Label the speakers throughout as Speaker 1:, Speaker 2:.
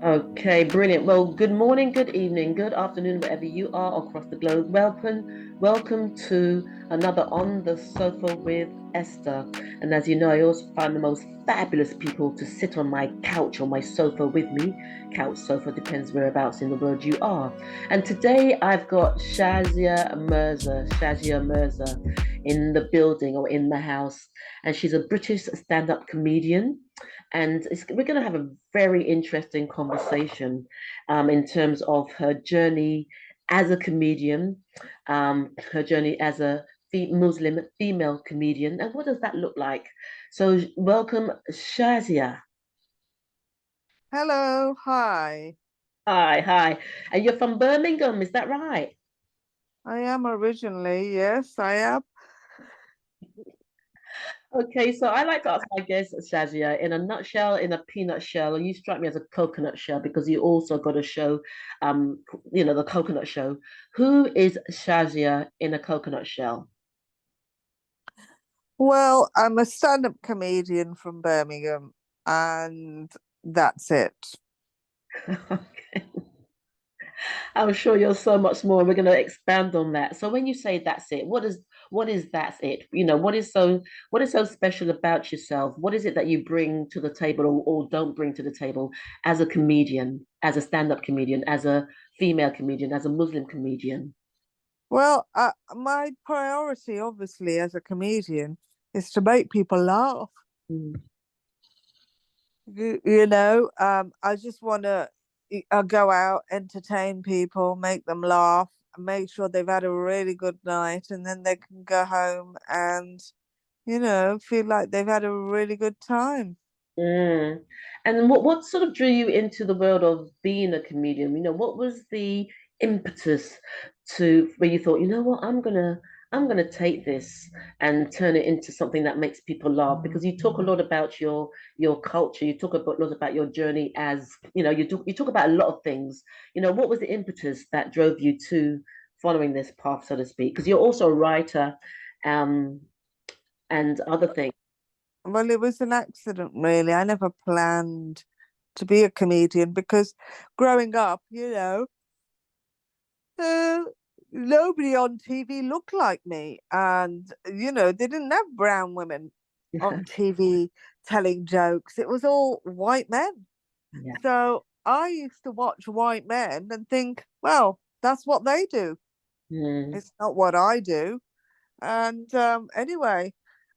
Speaker 1: Okay, brilliant. Well, good morning, good evening, good afternoon, wherever you are across the globe. Welcome to another On the Sofa with Esther. And as you know, I also find the most fabulous people to sit on my couch or my sofa with me. Couch, sofa, depends whereabouts in the world you are. And today I've got Shazia Mirza in the building or in the house. And she's a British stand-up comedian, and we're going to have a very interesting conversation in terms of her journey as a comedian, her journey as a Muslim female comedian, and what does that look like? So, welcome, Shazia.
Speaker 2: Hello, hi.
Speaker 1: Hi, hi. And you're from Birmingham, is that right?
Speaker 2: I am originally, yes, I am.
Speaker 1: Okay, so I like to ask my guests, Shazia, in a nutshell, in a peanut shell, you strike me as a coconut shell because you also got a show, the coconut show. Who is Shazia in a coconut shell?
Speaker 2: Well, I'm a stand-up comedian from Birmingham, and that's it.
Speaker 1: Okay. I'm sure you're so much more. We're going to expand on that. So when you say that's it, what is that's it? What is so special about yourself? What is it that you bring to the table or don't bring to the table as a comedian, as a stand-up comedian, as a female comedian, as a Muslim comedian?
Speaker 2: Well, my priority, obviously, as a comedian, is to make people laugh.
Speaker 1: Mm.
Speaker 2: I just want to go out, entertain people, make them laugh, make sure they've had a really good night, and then they can go home and, feel like they've had a really good time.
Speaker 1: Mm. And what sort of drew you into the world of being a comedian? What was the impetus to where you thought, you know what, I'm gonna take this and turn it into something that makes people laugh? Because you talk a lot about your culture, you talk a lot about your journey as, you talk about a lot of things. What was the impetus that drove you to following this path, so to speak? Because you're also a writer, um, and other things.
Speaker 2: Well, it was an accident, really. I never planned to be a comedian because growing up, uh, nobody on TV looked like me. And, they didn't have brown women on TV telling jokes. It was all white men.
Speaker 1: Yeah.
Speaker 2: So I used to watch white men and think, well, that's what they do.
Speaker 1: Mm.
Speaker 2: It's not what I do. And anyway,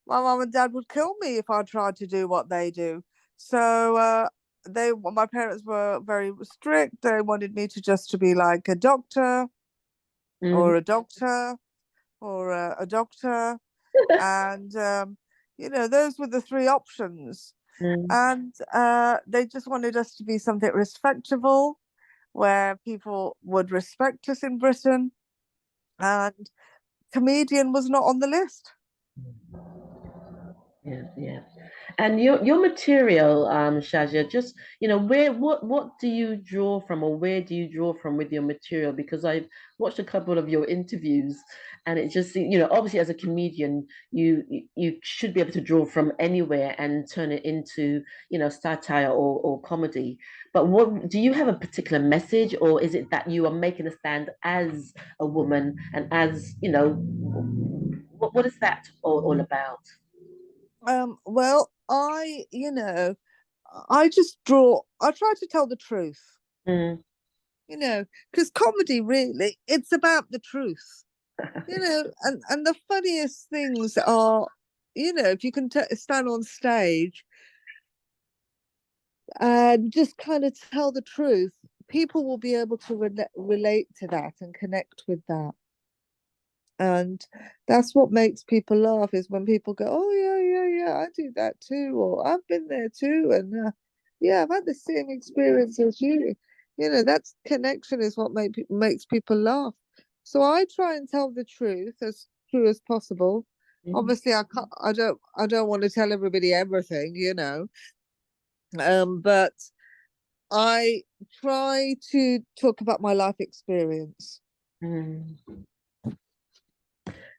Speaker 2: my mum and dad would kill me if I tried to do what they do. So my parents were very strict. They wanted me to just to be like a doctor
Speaker 1: Mm.
Speaker 2: or a doctor or a doctor, and those were the three options.
Speaker 1: Mm.
Speaker 2: And they just wanted us to be something respectable, where people would respect us in Britain, and comedian was not on the list.
Speaker 1: Yeah, yeah. And your material, Shazia, just where what do you draw from, or where do you draw from with your material? Because I've watched a couple of your interviews, and it just obviously as a comedian, you should be able to draw from anywhere and turn it into satire or comedy. But what do you have a particular message, or is it that you are making a stand as a woman and as what is that all about?
Speaker 2: Well, I just draw. I try to tell the truth,
Speaker 1: Mm.
Speaker 2: because comedy really, it's about the truth, and the funniest things are, if you can stand on stage and just kind of tell the truth, people will be able to relate to that and connect with that. And that's what makes people laugh, is when people go, "Oh yeah, yeah, yeah, I do that too," or "I've been there too," and yeah, I've had the same experience as you. That connection is what makes people laugh. So I try and tell the truth as true as possible.
Speaker 1: Mhm.
Speaker 2: Obviously, I don't want to tell everybody everything, but I try to talk about my life experience.
Speaker 1: Mm.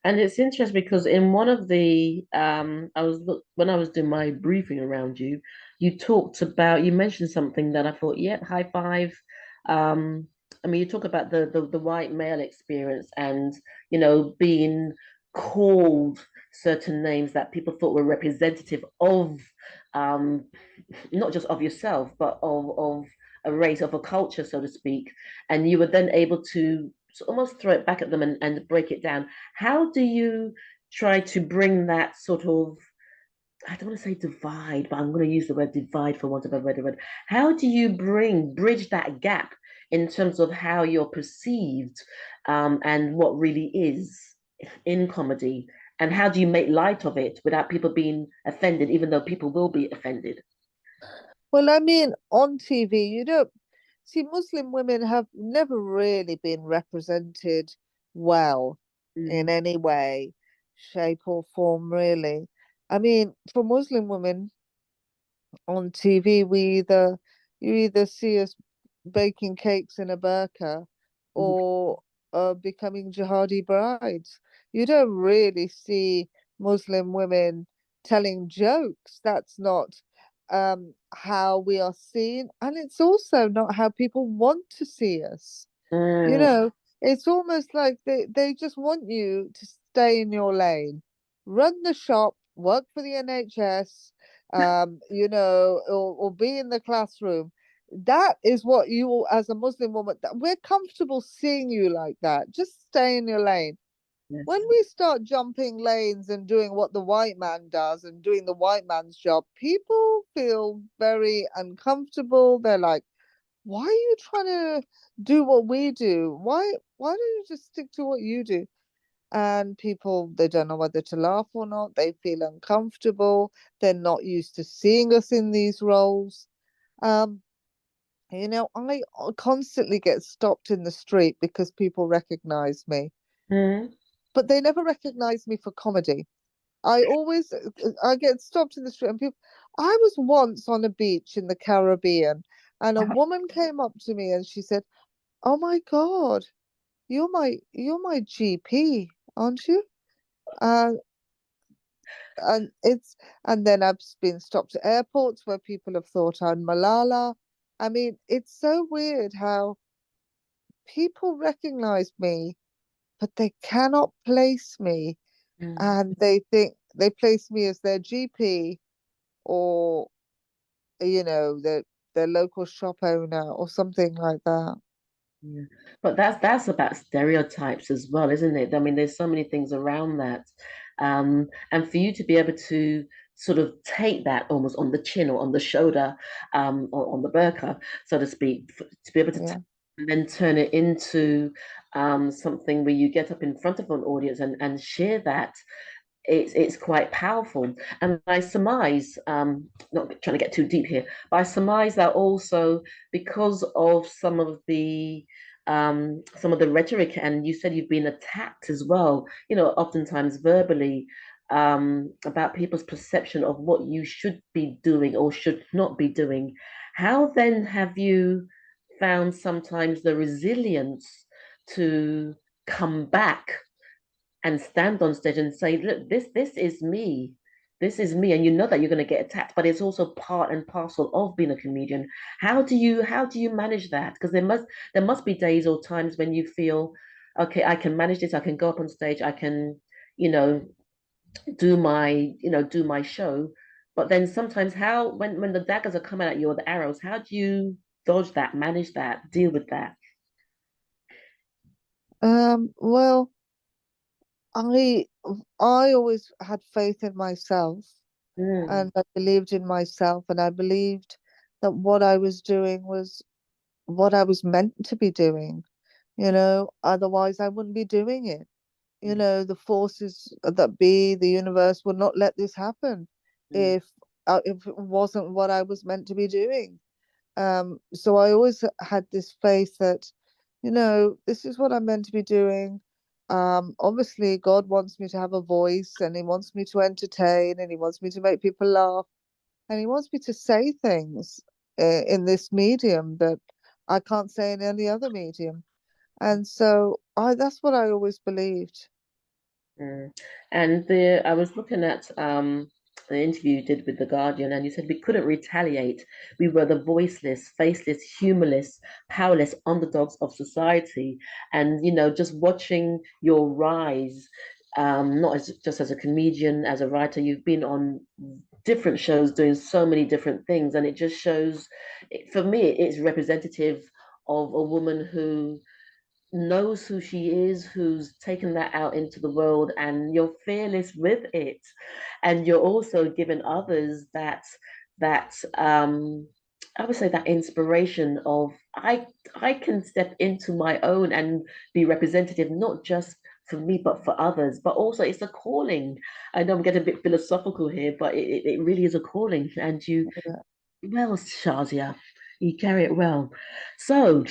Speaker 1: And it's interesting because in one of the when I was doing my briefing around you, you talked about, you mentioned something that I thought, yeah, high five. Um, I mean, you talk about the white male experience and, being called certain names that people thought were representative of, um, not just of yourself, but of a race, of a culture, so to speak. And you were then able to almost throw it back at them and break it down. How do you try to bring that sort of, I don't want to say divide, but I'm going to use the word divide for want of a better word. How do you bridge that gap in terms of how you're perceived, and what really is in comedy? And how do you make light of it without people being offended, even though people will be offended?
Speaker 2: Well, I mean, on TV, you don't see Muslim women have never really been represented well in
Speaker 1: Mm,
Speaker 2: any way, shape, or form, really. I mean, for Muslim women on TV, you either see us baking cakes in a burqa
Speaker 1: mm,
Speaker 2: or becoming jihadi brides. You don't really see Muslim women telling jokes. That's not how we are seen, and it's also not how people want to see us. You
Speaker 1: mm,
Speaker 2: know, it's almost like they just want you to stay in your lane, run the shop, work for the NHS, or be in the classroom. That is what you, as a Muslim woman, that we're comfortable seeing you like that. Just stay in your lane. When
Speaker 1: yes.
Speaker 2: we start jumping lanes and doing what the white man does and doing the white man's job, people feel very uncomfortable. They're like, why are you trying to do what we do? Why don't you just stick to what you do? And people, they don't know whether to laugh or not. They feel uncomfortable. They're not used to seeing us in these roles. Um, I constantly get stopped in the street because people recognize me,
Speaker 1: Mm,
Speaker 2: but they never recognize me for comedy. I get stopped in the street and people. I was once on a beach in the Caribbean, and a woman came up to me and she said, "Oh my God, you're my GP, aren't you?" And and it's and then I've been stopped at airports where people have thought I'm Malala. I mean, it's so weird how people recognize me, but they cannot place me,
Speaker 1: mm.
Speaker 2: and they think they place me as their GP or their local shop owner or something like that.
Speaker 1: Yeah. But that's about stereotypes as well, isn't it? I mean, there's so many things around that. And for you to be able to sort of take that almost on the chin or on the shoulder, or on the burqa, so to speak, to be able to
Speaker 2: Yeah.
Speaker 1: and then turn it into, something where you get up in front of an audience and share that, it's quite powerful. And I surmise, not trying to get too deep here, but I surmise that also because of some of the rhetoric, and you said you've been attacked as well, oftentimes verbally, about people's perception of what you should be doing or should not be doing. How then have you found sometimes the resilience to come back and stand on stage and say, look, this is me. This is me. And you know that you're going to get attacked, but it's also part and parcel of being a comedian. How do you manage that? Because there must be days or times when you feel, okay, I can manage this, I can go up on stage, I can, you know, do my show. But then sometimes when the daggers are coming at you or the arrows, how do you dodge that, manage that, deal with that?
Speaker 2: Well, I I always had faith in myself
Speaker 1: Mm,
Speaker 2: and I believed in myself and I believed that what I was doing was what I was meant to be doing, otherwise I wouldn't be doing it. The forces that be, the universe would not let this happen
Speaker 1: mm,
Speaker 2: if it wasn't what I was meant to be doing. So I always had this faith that, this is what I'm meant to be doing. Obviously, God wants me to have a voice and He wants me to entertain and He wants me to make people laugh and He wants me to say things in this medium that I can't say in any other medium. And so that's what I always believed.
Speaker 1: mm. And I was looking at, the interview you did with The Guardian, and you said we couldn't retaliate. We were the voiceless, faceless, humorless, powerless underdogs of society. And, just watching your rise, not as just as a comedian, as a writer, you've been on different shows doing so many different things. And it just shows, for me, it's representative of a woman who knows who she is, who's taken that out into the world, and you're fearless with it. And you're also giving others that I would say that inspiration of I can step into my own and be representative, not just for me, but for others. But also it's a calling. I know I'm getting a bit philosophical here, but it really is a calling. And you
Speaker 2: Yeah.
Speaker 1: well, Shazia, you carry it well. So,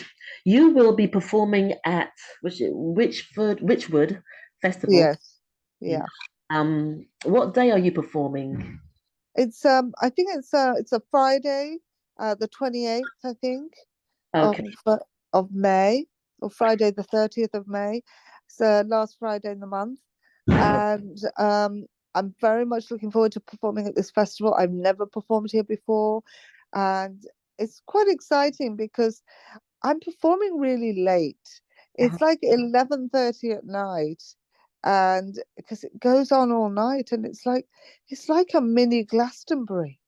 Speaker 1: you will be performing at Wychwood Festival.
Speaker 2: Yes. Yeah.
Speaker 1: What day are you performing?
Speaker 2: It's I think it's a Friday, the 28th, I think, of
Speaker 1: Okay.
Speaker 2: uh, of May, or Friday the 30th of May. It's the last Friday in the month. And I'm very much looking forward to performing at this festival. I've never performed here before, and it's quite exciting because I'm performing really late. It's like 11:30 at night, and because it goes on all night, and it's like a mini Glastonbury.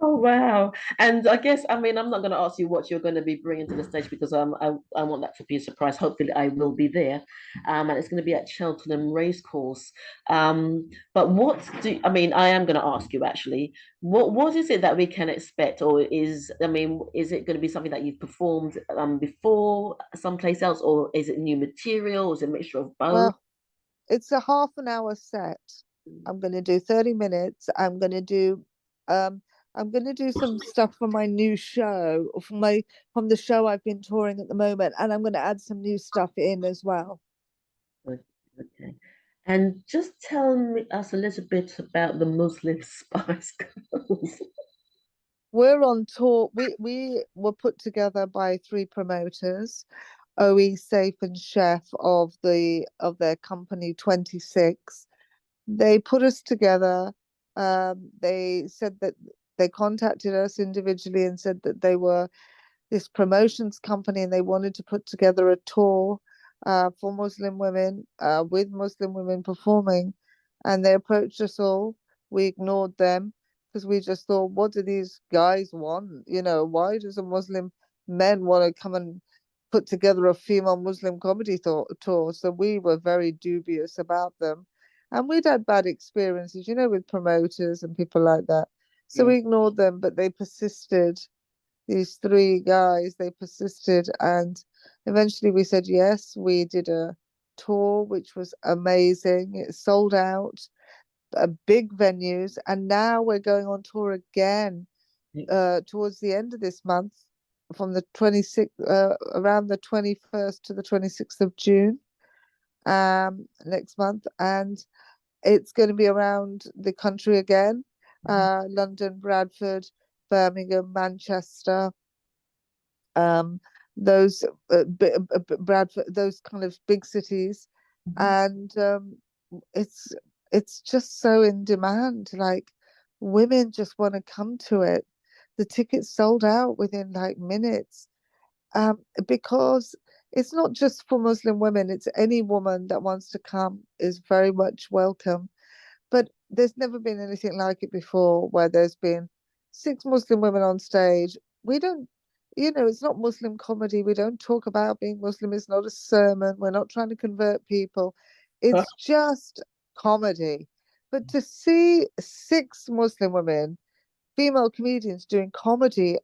Speaker 1: Oh wow! And I guess I mean I'm not going to ask you what you're going to be bringing to the stage because I want that to be a surprise. Hopefully I will be there, and it's going to be at Cheltenham Racecourse. But what do I mean? I am going to ask you actually. What is it that we can expect, or is it going to be something that you've performed before someplace else, or is it new material? Or is it a mixture of both?
Speaker 2: Well, it's a half an hour set. I'm going to do 30 minutes. Um I'm going to do some stuff from my new show, or from the show I've been touring at the moment, and I'm going to add some new stuff in as well.
Speaker 1: Okay. And just tell us a little bit about the Muslim Spice Girls.
Speaker 2: We're on tour. We were put together by three promoters, OE Safe and Chef of their company 26. They put us together. They said that they contacted us individually and said that they were this promotions company and they wanted to put together a tour for Muslim women, with Muslim women performing. And they approached us all. We ignored them because we just thought, what do these guys want? Why does a Muslim men want to come and put together a female Muslim comedy tour? So we were very dubious about them. And we'd had bad experiences, with promoters and people like that. So
Speaker 1: Yeah.
Speaker 2: we ignored them, but they persisted. These three guys, they persisted, and eventually we said yes. We did a tour which was amazing. It sold out, big venues, and now we're going on tour again towards the end of this month, from the 26th, around the 21st to the 26th of June, next month, and it's going to be around the country again, London, Bradford, Birmingham, Manchester, um, those Bradford, those kind of big cities, and it's it's just so in demand. Like, women just want to come to it. The tickets sold out within like minutes, because it's not just for Muslim women. It's any woman that wants to come is very much welcome. But there's never been anything like it before, where there's been six Muslim women on stage. We don't, it's not Muslim comedy. We don't talk about being Muslim. It's not a sermon. We're not trying to convert people. It's just comedy. But to see six Muslim women, female comedians doing comedy,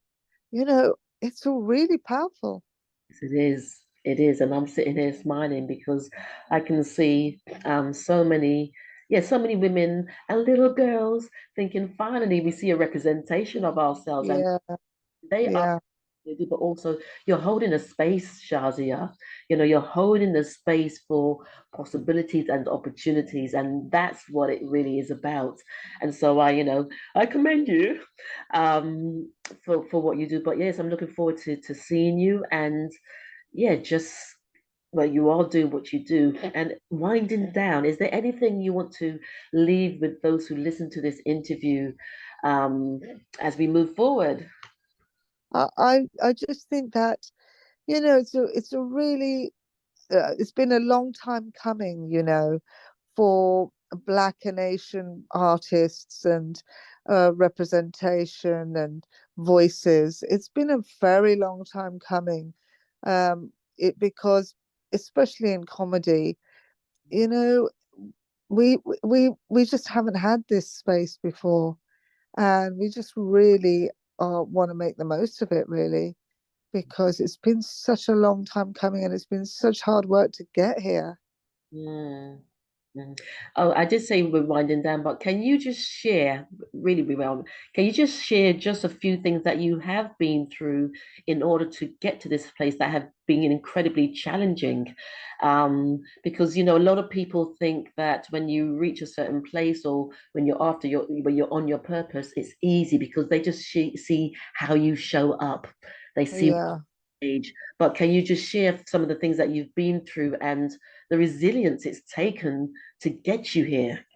Speaker 2: it's all really powerful.
Speaker 1: Yes, it is. It is. And I'm sitting here smiling because I can see so many women and little girls thinking finally we see a representation of ourselves. And
Speaker 2: Yeah,
Speaker 1: they are,
Speaker 2: yeah,
Speaker 1: but also you're holding a space, Shazia. You're holding the space for possibilities and opportunities, and that's what it really is about. And so I commend you um, for what you do. But yes, I'm looking forward to seeing you, and yeah, just well, you are doing what you do. And winding down, is there anything you want to leave with those who listen to this interview um, as we move forward?
Speaker 2: I just think that, it's a really it's been a long time coming, for Black and Asian artists and representation and voices. It's been a very long time coming. Because especially in comedy, you know, we just haven't had this space before, and we just really want to make the most of it, really, because it's been such a long time coming and it's been such hard work to get here.
Speaker 1: Mm. Mm. Oh, I did say we're winding down, but can you just share, really, well, can you just share just a few things that you have been through in order to get to this place that have been incredibly challenging? Because a lot of people think that when you reach a certain place or when you're on your purpose, it's easy because they just see how you show up. They see
Speaker 2: Yeah.
Speaker 1: age. But can you just share some of the things that you've been through and the resilience it's taken to get you here?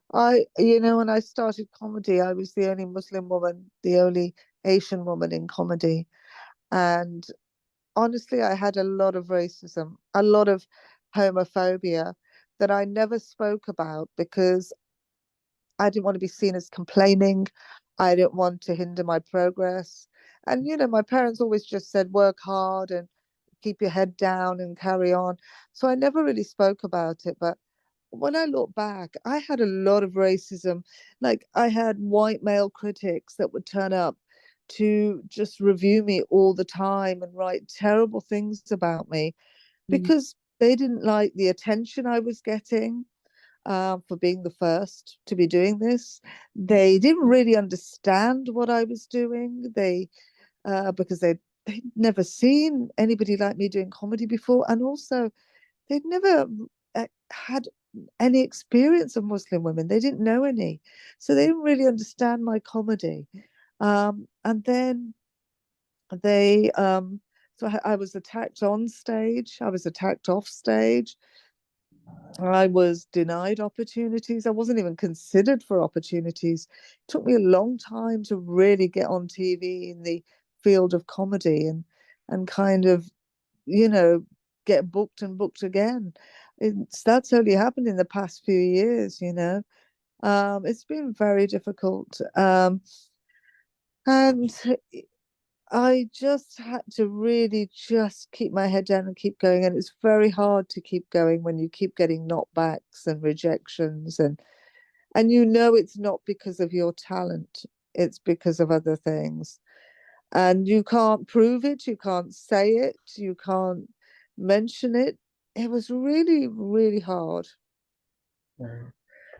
Speaker 2: When I started comedy, I was the only Muslim woman, the only Asian woman in comedy. And honestly, I had a lot of racism, a lot of homophobia that I never spoke about because I didn't want to be seen as complaining. I didn't want to hinder my progress. And, my parents always just said, work hard and keep your head down and carry on. So I never really spoke about it. But when I look back, I had a lot of racism. Like I had white male critics that would turn up to just review me all the time and write terrible things about me
Speaker 1: Mm.
Speaker 2: because they didn't like the attention I was getting for being the first to be doing this. They didn't really understand what I was doing. Because they'd never seen anybody like me doing comedy before, and also they'd never had any experience of Muslim women. They didn't know any, so they didn't really understand my comedy. And then they so I was attacked on stage. I was attacked off stage. I was denied opportunities. I wasn't even considered for opportunities. It took me a long time to really get on TV in the field of comedy and kind of, you know, get booked and booked again. That's only happened in the past few years. It's been very difficult. And I just had to really just keep my head down and keep going. And it's very hard to keep going when you keep getting knockbacks and rejections and it's not because of your talent, it's because of other things. And you can't prove it, you can't say it, you can't mention it. It was really, really hard.
Speaker 1: Wow.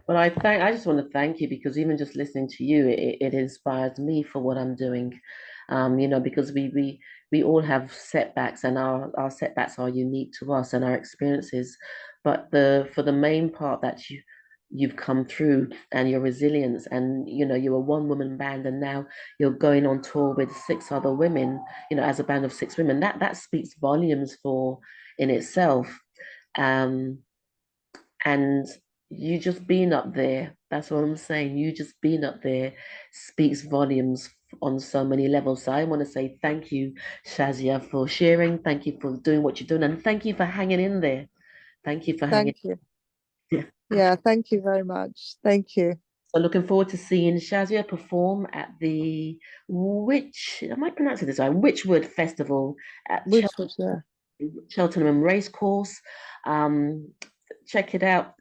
Speaker 1: Well, I just want to thank you because even just listening to you, it inspires me for what I'm doing. Because we all have setbacks and our setbacks are unique to us and our experiences. But the for the main part that you've come through and your resilience and you're a one woman band and now you're going on tour with six other women, as a band of six women, that speaks volumes for in itself. Um, and you just being up there, that's what I'm saying. You just being up there speaks volumes on so many levels. So I want to say thank you, Shazia, for sharing. Thank you for doing what you're doing. And thank you for hanging in there. Thank you for hanging.
Speaker 2: Thank you.
Speaker 1: Yeah.
Speaker 2: Yeah, thank you very much. Thank you.
Speaker 1: So looking forward to seeing Shazia perform at the I might pronounce it this way, Wychwood Festival at
Speaker 2: Wychwood, yeah.
Speaker 1: Cheltenham Racecourse. Check it out.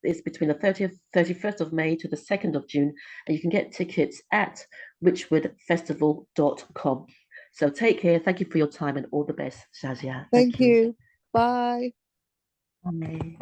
Speaker 1: Is between the 30th, 31st of May to the 2nd of June, and you can get tickets at wychwoodfestival.com. So take care. Thank you for your time and all the best, Shazia. Thank
Speaker 2: Thank
Speaker 1: you.
Speaker 2: you. Bye.
Speaker 1: Bye.